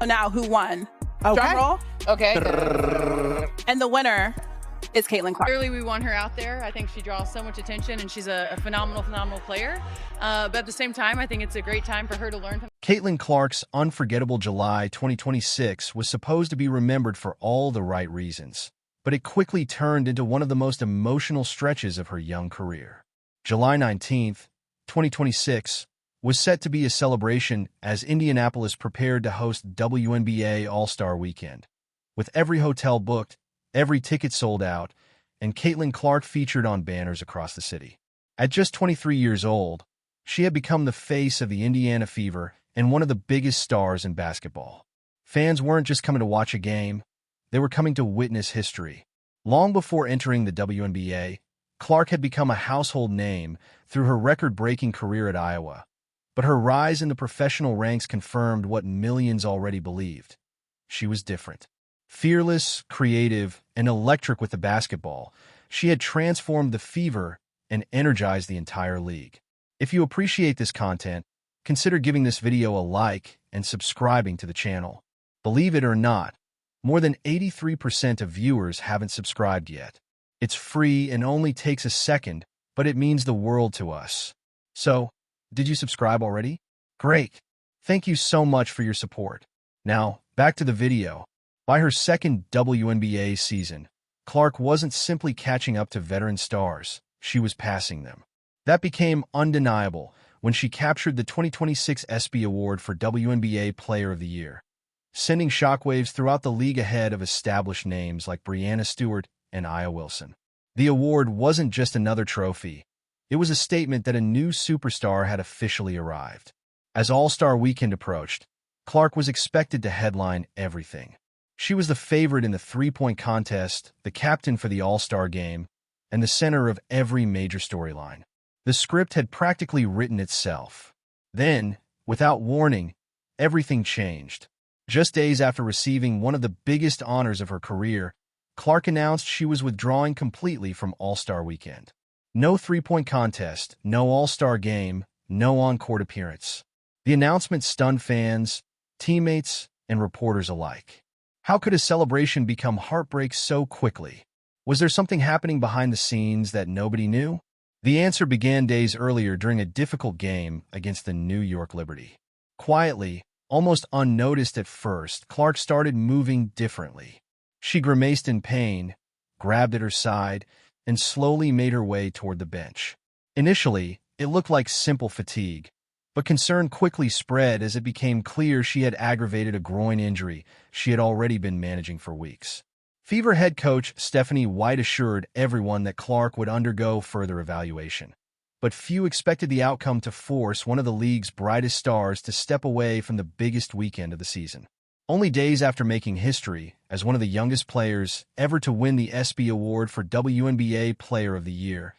Now, who won? Okay. Drum roll. Okay. And the winner is Caitlin Clark. Clearly, we want her out there. I think she draws so much attention, and she's a phenomenal player. But at the same time, I think it's a great time for her to learn. Caitlin Clark's unforgettable July 2026 was supposed to be remembered for all the right reasons, but it quickly turned into one of the most emotional stretches of her young career. July 19th, 2026, was set to be a celebration as Indianapolis prepared to host WNBA All-Star Weekend. With every hotel booked, every ticket sold out, and Caitlin Clark featured on banners across the city. At just 23 years old, she had become the face of the Indiana Fever and one of the biggest stars in basketball. Fans weren't just coming to watch a game, they were coming to witness history. Long before entering the WNBA, Clark had become a household name through her record-breaking career at Iowa. But her rise in the professional ranks confirmed what millions already believed. She was different. Fearless, creative, and electric with the basketball, she had transformed the Fever and energized the entire league. If you appreciate this content, consider giving this video a like and subscribing to the channel. Believe it or not, more than 83% of viewers haven't subscribed yet. It's free and only takes a second, but it means the world to us. So, did you subscribe already? Great! Thank you so much for your support. Now, back to the video. By her second WNBA season, Clark wasn't simply catching up to veteran stars, she was passing them. That became undeniable when she captured the 2026 ESPY Award for WNBA Player of the Year, sending shockwaves throughout the league ahead of established names like Breanna Stewart and Aya Wilson. The award wasn't just another trophy. It was a statement that a new superstar had officially arrived. As All-Star Weekend approached, Clark was expected to headline everything. She was the favorite in the three-point contest, the captain for the All-Star game, and the center of every major storyline. The script had practically written itself. Then, without warning, everything changed. Just days after receiving one of the biggest honors of her career, Clark announced she was withdrawing completely from All-Star Weekend. No three-point contest, no All-Star game, no on-court appearance. The announcement stunned fans, teammates, and reporters alike. How could a celebration become heartbreak so quickly? Was there something happening behind the scenes that nobody knew? The answer began days earlier during a difficult game against the New York Liberty. Quietly, almost unnoticed at first, Clark started moving differently. She grimaced in pain, grabbed at her side, and slowly made her way toward the bench. Initially, it looked like simple fatigue, but concern quickly spread as it became clear she had aggravated a groin injury she had already been managing for weeks. Fever head coach Stephanie White assured everyone that Clark would undergo further evaluation, but few expected the outcome to force one of the league's brightest stars to step away from the biggest weekend of the season. Only days after making history as one of the youngest players ever to win the ESPY Award for WNBA Player of the Year,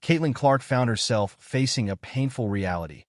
Caitlin Clark found herself facing a painful reality.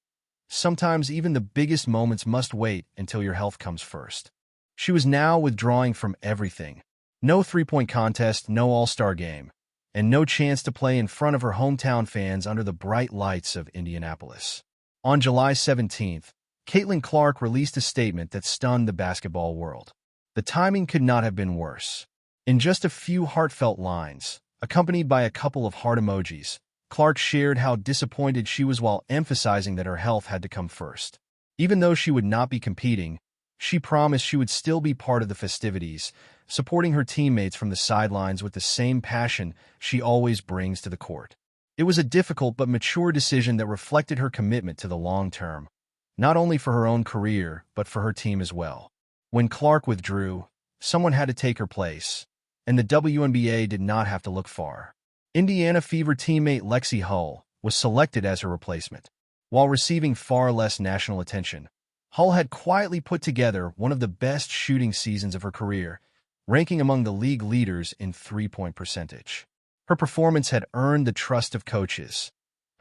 Sometimes even the biggest moments must wait until your health comes first. She was now withdrawing from everything. No three-point contest, no All-Star game, and no chance to play in front of her hometown fans under the bright lights of Indianapolis. On July 17th, Caitlin Clark released a statement that stunned the basketball world. The timing could not have been worse. In just a few heartfelt lines, accompanied by a couple of heart emojis, Clark shared how disappointed she was while emphasizing that her health had to come first. Even though she would not be competing, she promised she would still be part of the festivities, supporting her teammates from the sidelines with the same passion she always brings to the court. It was a difficult but mature decision that reflected her commitment to the long term, not only for her own career, but for her team as well. When Clark withdrew, someone had to take her place, and the WNBA did not have to look far. Indiana Fever teammate Lexie Hull was selected as her replacement. While receiving far less national attention, Hull had quietly put together one of the best shooting seasons of her career, ranking among the league leaders in three-point percentage. Her performance had earned the trust of coaches,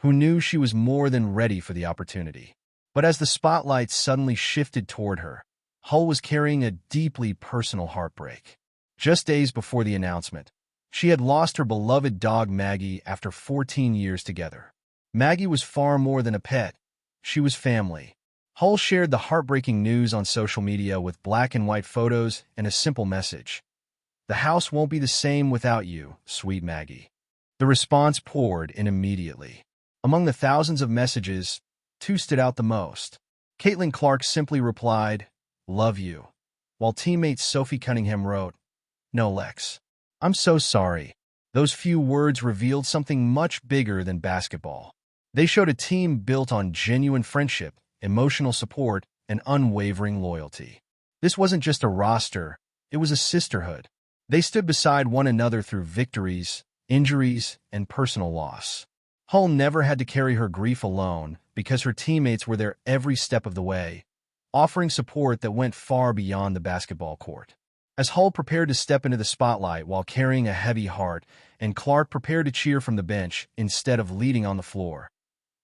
who knew she was more than ready for the opportunity. But as the spotlight suddenly shifted toward her, Hull was carrying a deeply personal heartbreak. Just days before the announcement, she had lost her beloved dog Maggie after 14 years together. Maggie was far more than a pet. She was family. Hull shared the heartbreaking news on social media with black and white photos and a simple message. "The house won't be the same without you, sweet Maggie." The response poured in immediately. Among the thousands of messages, two stood out the most. Caitlin Clark simply replied, "Love you," while teammate Sophie Cunningham wrote, "No, Lex. I'm so sorry." Those few words revealed something much bigger than basketball. They showed a team built on genuine friendship, emotional support, and unwavering loyalty. This wasn't just a roster, it was a sisterhood. They stood beside one another through victories, injuries, and personal loss. Hull never had to carry her grief alone because her teammates were there every step of the way, offering support that went far beyond the basketball court. As Hull prepared to step into the spotlight while carrying a heavy heart, and Clark prepared to cheer from the bench instead of leading on the floor,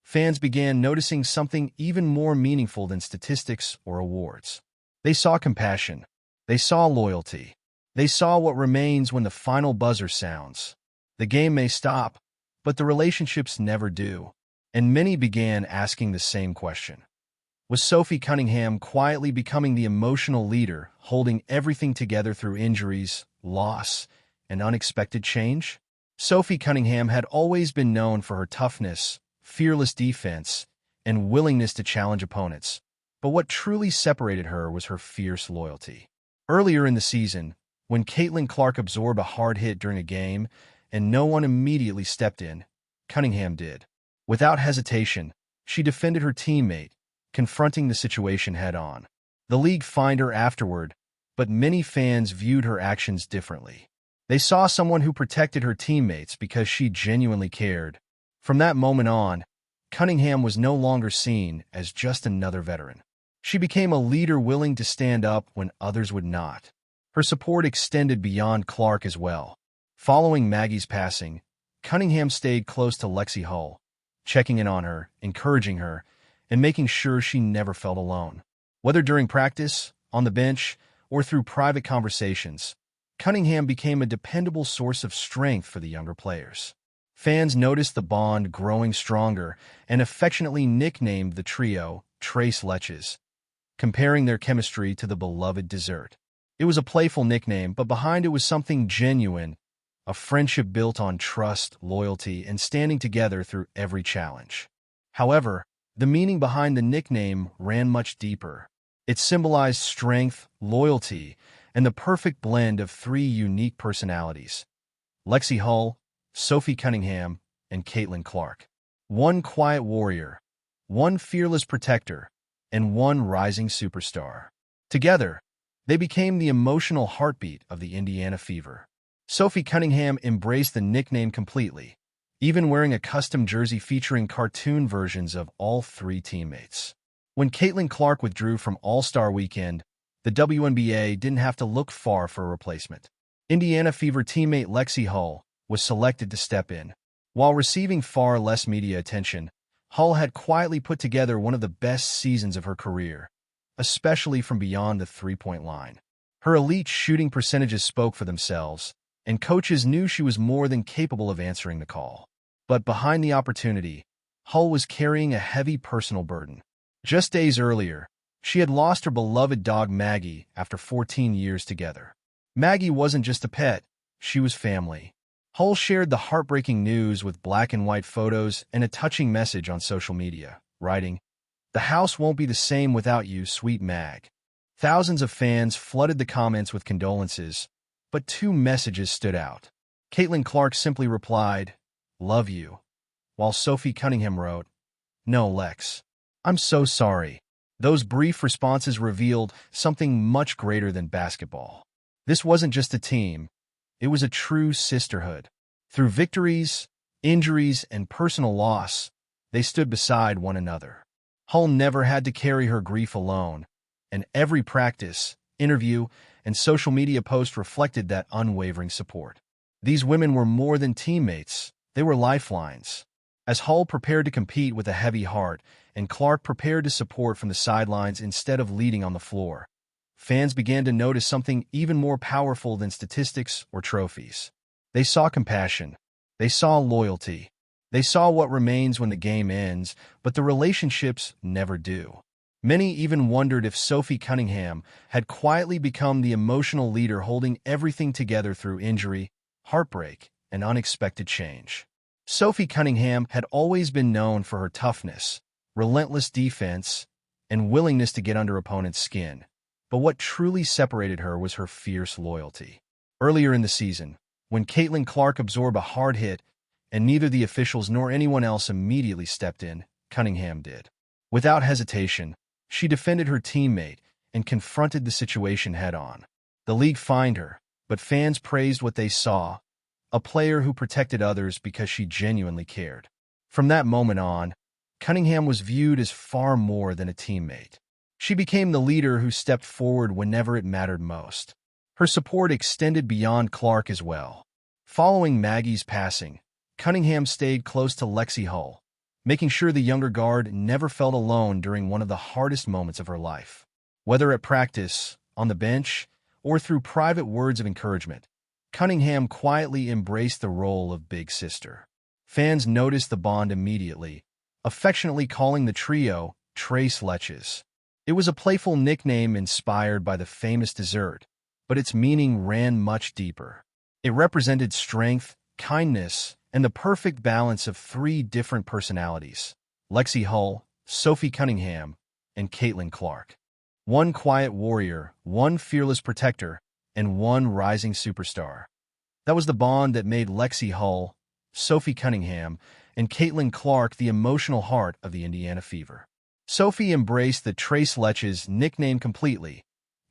fans began noticing something even more meaningful than statistics or awards. They saw compassion. They saw loyalty. They saw what remains when the final buzzer sounds. The game may stop, but the relationships never do. And many began asking the same question. Was Sophie Cunningham quietly becoming the emotional leader, holding everything together through injuries, loss, and unexpected change? Sophie Cunningham had always been known for her toughness, fearless defense, and willingness to challenge opponents. But what truly separated her was her fierce loyalty. Earlier in the season, when Caitlin Clark absorbed a hard hit during a game and no one immediately stepped in, Cunningham did. Without hesitation, she defended her teammate, confronting the situation head-on. The league fined her afterward, but many fans viewed her actions differently. They saw someone who protected her teammates because she genuinely cared. From that moment on, Cunningham was no longer seen as just another veteran. She became a leader willing to stand up when others would not. Her support extended beyond Clark as well. Following Maggie's passing, Cunningham stayed close to Lexie Hull, checking in on her, encouraging her, and making sure she never felt alone. Whether during practice, on the bench, or through private conversations, Cunningham became a dependable source of strength for the younger players. Fans noticed the bond growing stronger and affectionately nicknamed the trio Trace Leches, comparing their chemistry to the beloved dessert. It was a playful nickname, but behind it was something genuine, a friendship built on trust, loyalty, and standing together through every challenge. However, the meaning behind the nickname ran much deeper. It symbolized strength, loyalty, and the perfect blend of three unique personalities: Lexie Hull, Sophie Cunningham, and Caitlin Clark. One quiet warrior, one fearless protector, and one rising superstar. Together, they became the emotional heartbeat of the Indiana Fever. Sophie Cunningham embraced the nickname completely, even wearing a custom jersey featuring cartoon versions of all three teammates. When Caitlin Clark withdrew from All-Star Weekend, the WNBA didn't have to look far for a replacement. Indiana Fever teammate Lexie Hull was selected to step in. While receiving far less media attention, Hull had quietly put together one of the best seasons of her career, especially from beyond the three-point line. Her elite shooting percentages spoke for themselves, and coaches knew she was more than capable of answering the call. But behind the opportunity, Hull was carrying a heavy personal burden. Just days earlier, she had lost her beloved dog Maggie after 14 years together. Maggie wasn't just a pet, she was family. Hull shared the heartbreaking news with black and white photos and a touching message on social media, writing, "The house won't be the same without you, sweet Mag." Thousands of fans flooded the comments with condolences, but two messages stood out. Caitlin Clark simply replied, "Love you," while Sophie Cunningham wrote, "No, Lex. I'm so sorry." Those brief responses revealed something much greater than basketball. This wasn't just a team, it was a true sisterhood. Through victories, injuries, and personal loss, they stood beside one another. Hull never had to carry her grief alone, and every practice, interview, and social media post reflected that unwavering support. These women were more than teammates, they were lifelines. As Hull prepared to compete with a heavy heart, and Clark prepared to support from the sidelines instead of leading on the floor, fans began to notice something even more powerful than statistics or trophies. They saw compassion. They saw loyalty. They saw what remains when the game ends, but the relationships never do. Many even wondered if Sophie Cunningham had quietly become the emotional leader holding everything together through injury, heartbreak, and unexpected change. Sophie Cunningham had always been known for her toughness, relentless defense, and willingness to get under opponents' skin. But what truly separated her was her fierce loyalty. Earlier in the season, when Caitlin Clark absorbed a hard hit and neither the officials nor anyone else immediately stepped in, Cunningham did. Without hesitation, she defended her teammate and confronted the situation head-on. The league fined her, but fans praised what they saw, a player who protected others because she genuinely cared. From that moment on, Cunningham was viewed as far more than a teammate. She became the leader who stepped forward whenever it mattered most. Her support extended beyond Clark as well. Following Maggie's passing, Cunningham stayed close to Lexie Hull, making sure the younger guard never felt alone during one of the hardest moments of her life. Whether at practice, on the bench, or through private words of encouragement, Cunningham quietly embraced the role of big sister. Fans noticed the bond immediately, affectionately calling the trio Trace Leches. It was a playful nickname inspired by the famous dessert, but its meaning ran much deeper. It represented strength, kindness, and the perfect balance of three different personalities: Lexie Hull, Sophie Cunningham, and Caitlin Clark. One quiet warrior, one fearless protector, and one rising superstar. That was the bond that made Lexie Hull, Sophie Cunningham, and Caitlin Clark the emotional heart of the Indiana Fever. Sophie embraced the Trace Leches nickname completely,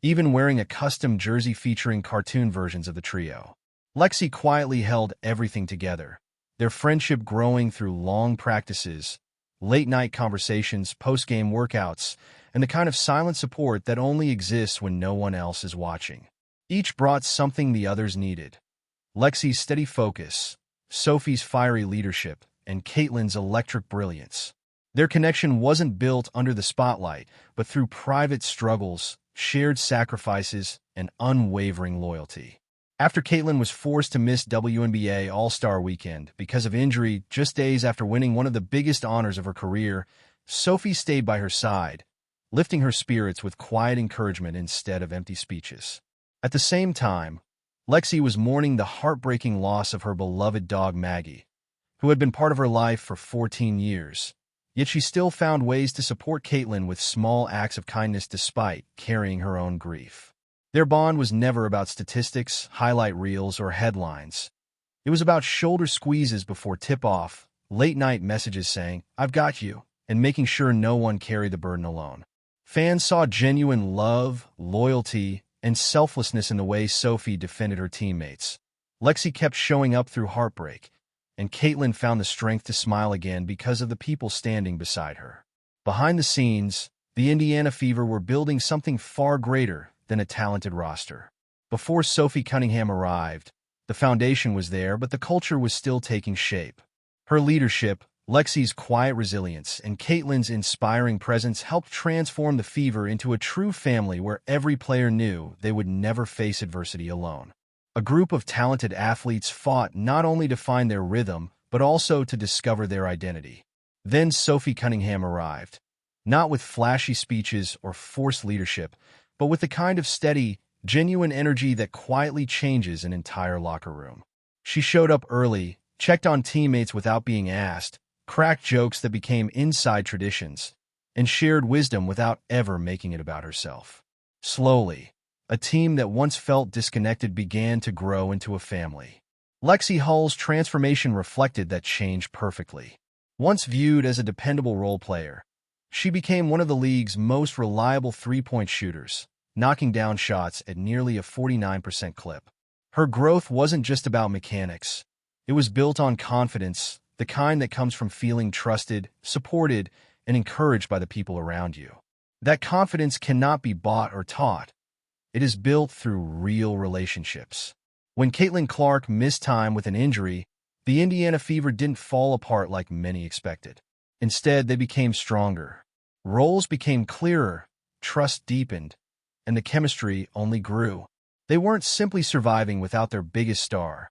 even wearing a custom jersey featuring cartoon versions of the trio. Lexie quietly held everything together, their friendship growing through long practices, late-night conversations, post-game workouts, and the kind of silent support that only exists when no one else is watching. Each brought something the others needed: Lexie's steady focus, Sophie's fiery leadership, and Caitlin's electric brilliance. Their connection wasn't built under the spotlight, but through private struggles, shared sacrifices, and unwavering loyalty. After Caitlin was forced to miss WNBA All-Star Weekend because of injury just days after winning one of the biggest honors of her career, Sophie stayed by her side, lifting her spirits with quiet encouragement instead of empty speeches. At the same time, Lexie was mourning the heartbreaking loss of her beloved dog Maggie, who had been part of her life for 14 years. Yet she still found ways to support Caitlin with small acts of kindness despite carrying her own grief. Their bond was never about statistics, highlight reels, or headlines. It was about shoulder squeezes before tip-off, late-night messages saying, "I've got you," and making sure no one carried the burden alone. Fans saw genuine love, loyalty, and selflessness in the way Sophie defended her teammates. Lexie kept showing up through heartbreak, and Caitlin found the strength to smile again because of the people standing beside her. Behind the scenes, the Indiana Fever were building something far greater than a talented roster. Before Sophie Cunningham arrived, the foundation was there, but the culture was still taking shape. Her leadership, Lexie's quiet resilience, and Caitlin's inspiring presence helped transform the Fever into a true family where every player knew they would never face adversity alone. A group of talented athletes fought not only to find their rhythm, but also to discover their identity. Then Sophie Cunningham arrived, not with flashy speeches or forced leadership, but with the kind of steady, genuine energy that quietly changes an entire locker room. She showed up early, checked on teammates without being asked, cracked jokes that became inside traditions, and shared wisdom without ever making it about herself. Slowly, a team that once felt disconnected began to grow into a family. Lexie Hull's transformation reflected that change perfectly. Once viewed as a dependable role player, she became one of the league's most reliable three-point shooters, knocking down shots at nearly a 49% clip. Her growth wasn't just about mechanics. It was built on confidence, the kind that comes from feeling trusted, supported, and encouraged by the people around you. That confidence cannot be bought or taught. It is built through real relationships. When Caitlin Clark missed time with an injury, the Indiana Fever didn't fall apart like many expected. Instead, they became stronger. Roles became clearer, trust deepened, and the chemistry only grew. They weren't simply surviving without their biggest star.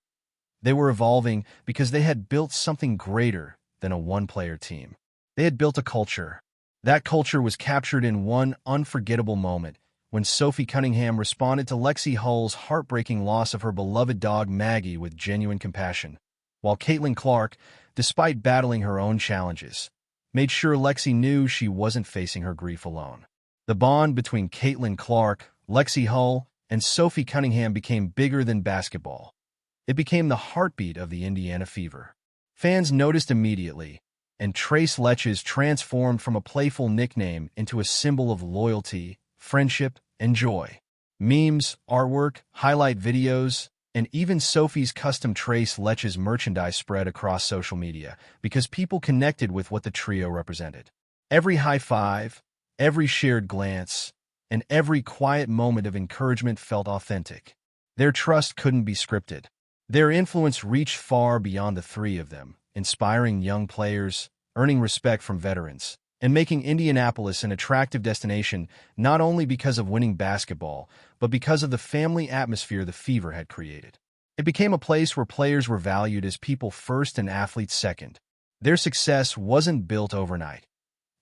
They were evolving because they had built something greater than a one-player team. They had built a culture, That culture was captured in one unforgettable moment when Sophie Cunningham responded to Lexie Hull's heartbreaking loss of her beloved dog Maggie with genuine compassion, while Caitlin Clark, despite battling her own challenges, made sure Lexie knew she wasn't facing her grief alone. The bond between Caitlin Clark, Lexie Hull, and Sophie Cunningham became bigger than basketball. It became the heartbeat of the Indiana Fever. Fans noticed immediately, and Trace Leches transformed from a playful nickname into a symbol of loyalty, friendship, and joy. Memes, artwork, highlight videos, and even Sophie's custom Trace Leches merchandise spread across social media because people connected with what the trio represented. Every high five, every shared glance, and every quiet moment of encouragement felt authentic. Their trust couldn't be scripted. Their influence reached far beyond the three of them, inspiring young players, earning respect from veterans, and making Indianapolis an attractive destination not only because of winning basketball, but because of the family atmosphere the Fever had created. It became a place where players were valued as people first and athletes second. Their success wasn't built overnight.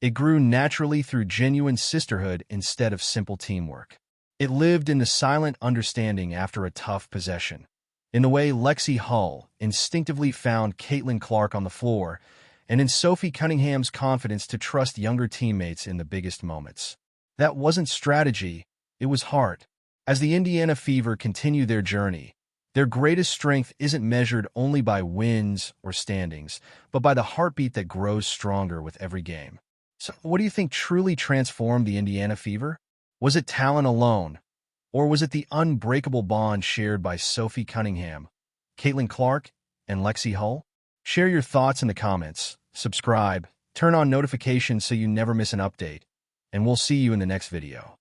It grew naturally through genuine sisterhood instead of simple teamwork. It lived in the silent understanding after a tough possession, in the way Lexie Hull instinctively found Caitlin Clark on the floor, and in Sophie Cunningham's confidence to trust younger teammates in the biggest moments. That wasn't strategy, it was heart. As the Indiana Fever continue their journey, their greatest strength isn't measured only by wins or standings, but by the heartbeat that grows stronger with every game. So, what do you think truly transformed the Indiana Fever? Was it talent alone, or was it the unbreakable bond shared by Sophie Cunningham, Caitlin Clark, and Lexie Hull? Share your thoughts in the comments, subscribe, turn on notifications so you never miss an update, and we'll see you in the next video.